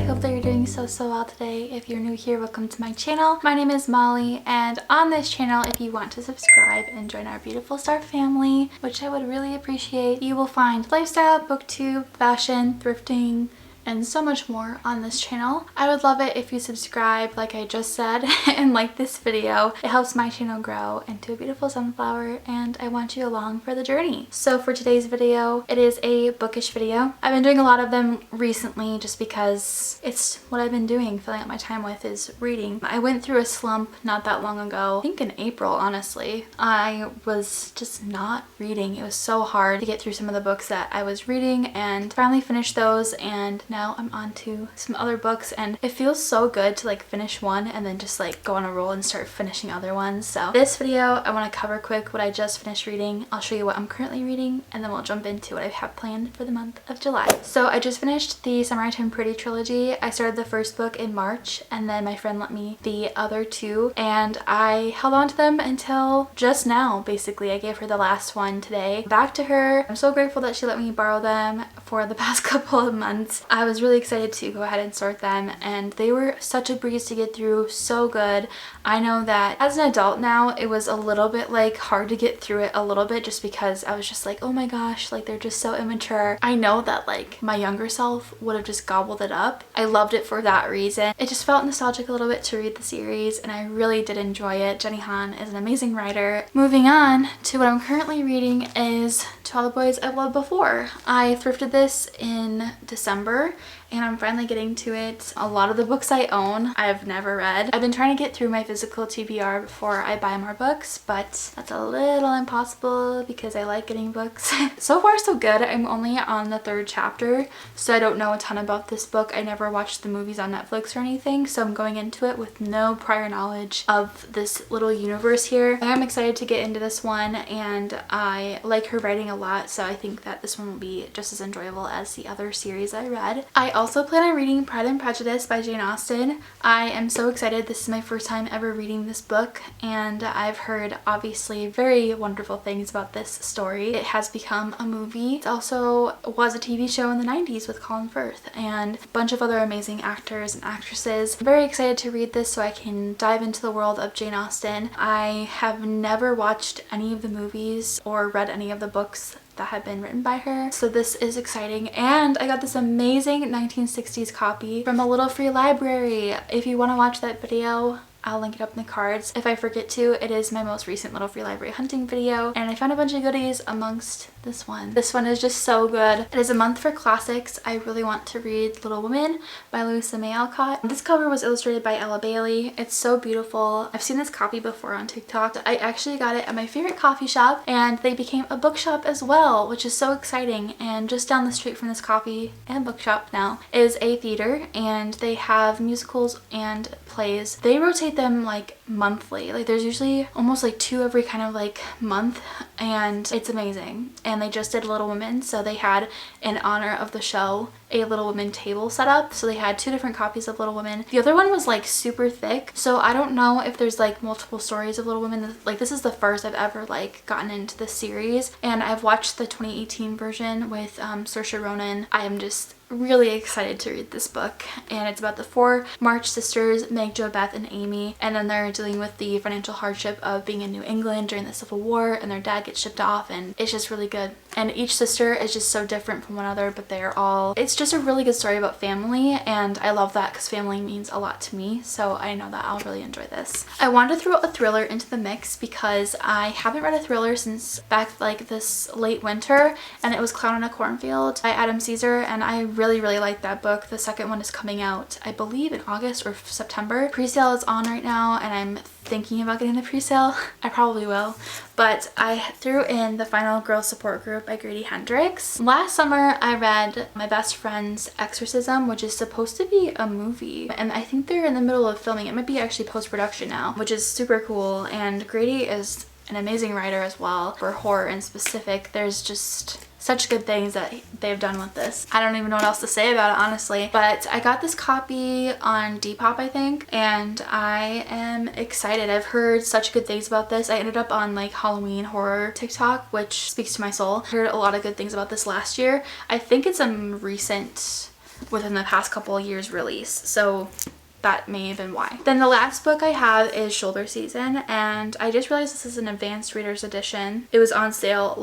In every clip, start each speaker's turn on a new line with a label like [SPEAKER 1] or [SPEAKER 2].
[SPEAKER 1] I hope that you're doing so well today. If you're new here, welcome to my channel. My name is Molly, and on this channel, if you want to subscribe and join our beautiful star family, which I would really appreciate, you will find lifestyle, booktube, fashion, thrifting, and so much more on this channel. I would love it if you subscribe like I just said and like this video. It helps my channel grow into a beautiful sunflower, and I want you along for the journey. So for today's video, it is a bookish video. I've been doing a lot of them recently just because it's what I've been doing, filling up my time with is reading. I went through a slump not that long ago, I think in April, honestly. I was just not reading. It was so hard to get through some of the books that I was reading, and finally finished those, and now I'm on to some other books, and it feels so good to like finish one and then just like go on a roll and start finishing other ones. So this video, I want to cover quick what I just finished reading. I'll show you what I'm currently reading, and then we'll jump into what I have planned for the month of July. So I just finished the Summer I Turned Pretty trilogy. I started the first book in March, and then my friend lent me the other two, and I held on to them until just now. Basically, I gave her the last one today back to her. I'm so grateful that she let me borrow them for the past couple of months. I was really excited to go ahead and sort them, and they were such a breeze to get through, so good. I know that as an adult now, it was a little bit like hard to get through it a little bit, just because I was just like, oh my gosh, like they're just so immature. I know that like my younger self would have just gobbled it up. I loved it for that reason. It just felt nostalgic a little bit to read the series, and I really did enjoy it. Jenny Han is an amazing writer. Moving on to what I'm currently reading is To All the Boys I've Loved Before. I thrifted this in December, and I'm finally getting to it. A lot of the books I own, I've never read. I've been trying to get through my physical TBR before I buy more books, but that's a little impossible because I like getting books. So far so good. I'm only on the 3rd chapter, so I don't know a ton about this book. I never watched the movies on Netflix or anything, so I'm going into it with no prior knowledge of this little universe here. I am excited to get into this one, and I like her writing a lot, so I think that this one will be just as enjoyable as the other series I read. I also plan on reading Pride and Prejudice by Jane Austen. I am so excited. This is my first time ever reading this book, and I've heard obviously very wonderful things about this story. It has become a movie. It also was a TV show in the 90s with Colin Firth and a bunch of other amazing actors and actresses. I'm very excited to read this so I can dive into the world of Jane Austen. I have never watched any of the movies or read any of the books that have been written by her, so this is exciting. And I got this amazing 1960s copy from a little free library. If you want to watch that video, I'll link it up in the cards. If I forget to, it is my most recent little free library hunting video, and I found a bunch of goodies amongst this one. This one is just so good. It is a month for classics. I really want to read Little Women by Louisa May Alcott. This cover was illustrated by Ella Bailey. It's so beautiful. I've seen this copy before on TikTok. I actually got it at my favorite coffee shop, and they became a bookshop as well, which is so exciting. And just down the street from this coffee and bookshop now is a theater, and they have musicals and plays. They rotate them like monthly. Like there's usually almost like 2 every kind of like month, and it's amazing. And they just did Little Women, so they had, in honor of the show, a Little Women table set up. So they had 2 different copies of Little Women. The other one was like super thick, so I don't know if there's like multiple stories of Little Women. Like this is the first I've ever like gotten into this series, and I've watched the 2018 version with Saoirse Ronan. I am just really excited to read this book, and it's about the 4 March sisters, Meg, Jo, Beth, and Amy, and then they're dealing with the financial hardship of being in New England during the Civil War, and their dad gets shipped off, and it's just really good. And each sister is just so different from one another, but they're all, it's just a really good story about family, and I love that because family means a lot to me, so I know that I'll really enjoy this. I wanted to throw a thriller into the mix because I haven't read a thriller since back like this late winter, and it was Clown in a Cornfield by Adam Caesar, and I really like that book. The second one is coming out, I believe, in August or September. Pre-sale is on right now, and I'm thinking about getting the pre-sale. I probably will, but I threw in The Final Girl Support Group by Grady Hendrix. Last summer I read my best friend's Exorcism, which is supposed to be a movie, and I think they're in the middle of filming. It might be actually post-production now, which is super cool. And Grady is an amazing writer as well. For horror in specific, there's just such good things that they've done with this. I don't even know what else to say about it, honestly. But I got this copy on Depop, I think, and I am excited. I've heard such good things about this. I ended up on like Halloween horror TikTok, which speaks to my soul. I heard a lot of good things about this last year. I think it's a recent within the past couple of years release. So that may have been why. Then the last book I have is Shoulder Season, and I just realized this is an advanced reader's edition. It was on sale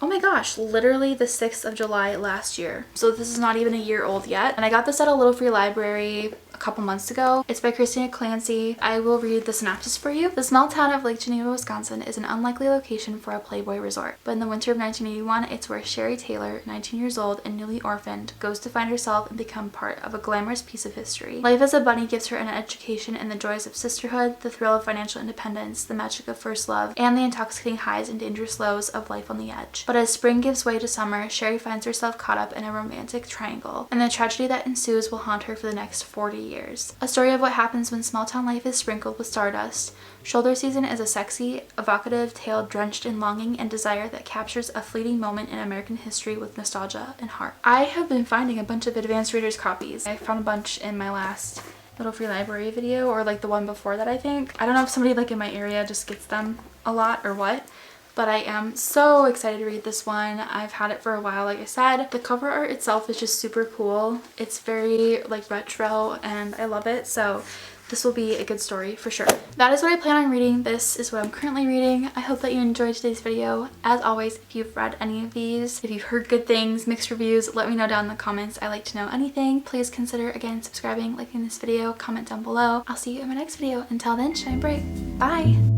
[SPEAKER 1] oh my gosh, literally the 6th of July last year. So this is not even a year old yet. And I got this at a little free library a couple months ago. It's by Christina Clancy. I will read the synopsis for you. The small town of Lake Geneva, Wisconsin is an unlikely location for a Playboy resort. But in the winter of 1981, it's where Sherry Taylor, 19 years old and newly orphaned, goes to find herself and become part of a glamorous piece of history. Life as a bunny gives her an education in the joys of sisterhood, the thrill of financial independence, the magic of first love, and the intoxicating highs and dangerous lows of life on the edge. But as spring gives way to summer, Sherry finds herself caught up in a romantic triangle, and the tragedy that ensues will haunt her for the next 40 years. A story of what happens when small-town life is sprinkled with stardust. Shoulder Season is a sexy, evocative tale drenched in longing and desire that captures a fleeting moment in American history with nostalgia and heart. I have been finding a bunch of advanced readers copies. I found a bunch in my last little free library video, or like the one before that, I think. I don't know if somebody like in my area just gets them a lot or what, but I am so excited to read this one. I've had it for a while, like I said. The cover art itself is just super cool. It's very like retro and I love it, so this will be a good story for sure. That is what I plan on reading. This is what I'm currently reading. I hope that you enjoyed today's video. As always, if you've read any of these, if you've heard good things, mixed reviews, let me know down in the comments. I like to know anything. Please consider, again, subscribing, liking this video, comment down below. I'll see you in my next video. Until then, shine bright. Bye!